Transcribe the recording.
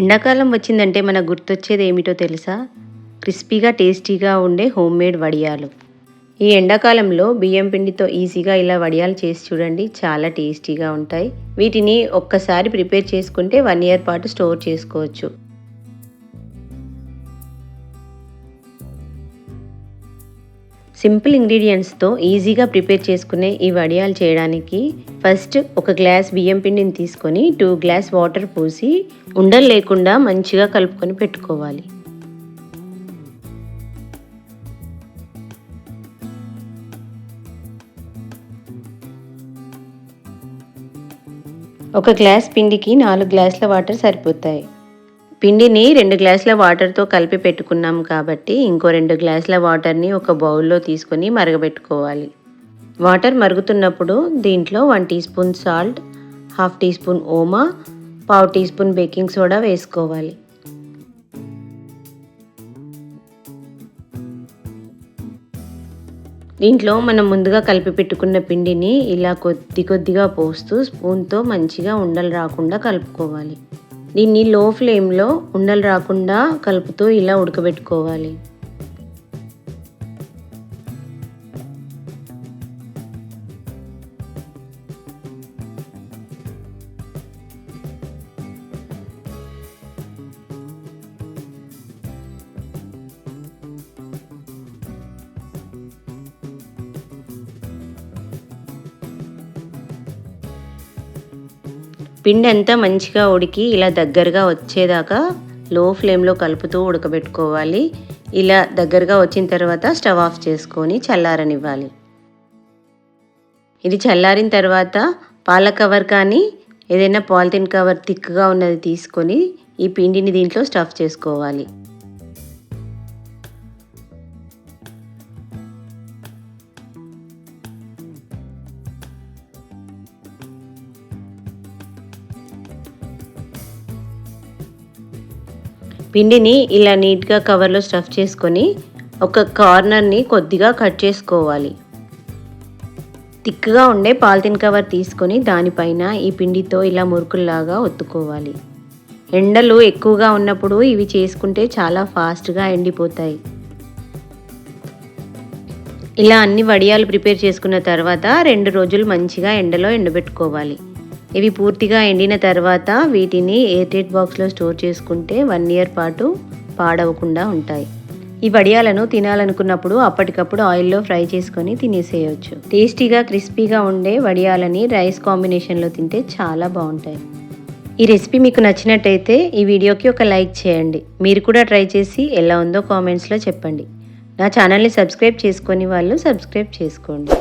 ఎండాకాలం వచ్చిందంటే మనకు గుర్తొచ్చేది ఏమిటో తెలుసా? క్రిస్పీగా టేస్టీగా ఉండే హోమ్మేడ్ వడియాలు. ఈ ఎండాకాలంలో బియ్యం పిండితో ఈజీగా ఇలా వడియాలు చేసి చూడండి, చాలా టేస్టీగా ఉంటాయి. వీటిని ఒక్కసారి ప్రిపేర్ చేసుకుంటే 1 ఇయర్ పాటు స్టోర్ చేసుకోవచ్చు. సింపుల్ ఇంగ్రీడియంట్స్తో ఈజీగా ప్రిపేర్ చేసుకునే ఈ వడియాలు చేయడానికి ఫస్ట్ ఒక గ్లాస్ బియ్యం పిండిని తీసుకొని 2 గ్లాస్ వాటర్ పోసి ఉండలు లేకుండా మంచిగా కలుపుకొని పెట్టుకోవాలి. ఒక గ్లాస్ పిండికి 4 గ్లాసుల వాటర్ సరిపోతాయి. పిండిని 2 గ్లాసుల వాటర్తో కలిపి పెట్టుకున్నాం కాబట్టి ఇంకో 2 గ్లాసుల వాటర్ని ఒక బౌల్లో తీసుకొని మరగబెట్టుకోవాలి. వాటర్ మరుగుతున్నప్పుడు దీంట్లో 1 teaspoon salt, 1/2 teaspoon ఓమా, 1/2 టీ స్పూన్ బేకింగ్ సోడా వేసుకోవాలి. దీంట్లో మనం ముందుగా కలిపి పెట్టుకున్న పిండిని ఇలా కొద్ది కొద్దిగా పోస్తూ స్పూన్తో మంచిగా ఉండలు రాకుండా కలుపుకోవాలి. దీన్ని లో ఫ్లేమ్లో ఉండలు రాకుండా కలుపుతూ ఇలా ఉడకబెట్టుకోవాలి. పిండి అంతా మంచిగా ఉడికి ఇలా దగ్గరగా వచ్చేదాకా లో ఫ్లేమ్లో కలుపుతూ ఉడకబెట్టుకోవాలి. ఇలా దగ్గరగా వచ్చిన తర్వాత స్టవ్ ఆఫ్ చేసుకొని చల్లారనివ్వాలి. ఇది చల్లారిన తర్వాత పాల కవర్ కానీ ఏదైనా పాలిథిన్ కవర్ థిక్గా ఉన్నది తీసుకొని ఈ పిండిని దీంట్లో స్టఫ్ చేసుకోవాలి. పిండిని ఇలా నీట్గా కవర్లో స్టఫ్ చేసుకొని ఒక కార్నర్ని కొద్దిగా కట్ చేసుకోవాలి. థిక్గా ఉండే పాలిథిన్ కవర్ తీసుకొని దానిపైన ఈ పిండితో ఇలా మురుకుల్లాగా ఒత్తుకోవాలి. ఎండలు ఎక్కువగా ఉన్నప్పుడు ఇవి చేసుకుంటే చాలా ఫాస్ట్గా ఎండిపోతాయి. ఇలా అన్ని వడియాలు ప్రిపేర్ చేసుకున్న తర్వాత 2 రోజులు మంచిగా ఎండలో ఎండబెట్టుకోవాలి. ఇవి పూర్తిగా ఎండిన తర్వాత వీటిని ఎయిర్ బాక్స్లో స్టోర్ చేసుకుంటే 1 ఇయర్ పాటు పాడవకుండా ఉంటాయి. ఈ వడియాలను తినాలనుకున్నప్పుడు అప్పటికప్పుడు ఆయిల్లో ఫ్రై చేసుకొని తినేసేయచ్చు. టేస్టీగా క్రిస్పీగా ఉండే వడియాలని రైస్ కాంబినేషన్లో తింటే చాలా బాగుంటాయి. ఈ రెసిపీ మీకు నచ్చినట్టయితే ఈ వీడియోకి ఒక లైక్ చేయండి. మీరు కూడా ట్రై చేసి ఎలా ఉందో కామెంట్స్లో చెప్పండి. నా ఛానల్ని సబ్స్క్రైబ్ చేసుకొని వాళ్ళు సబ్స్క్రైబ్ చేసుకోండి.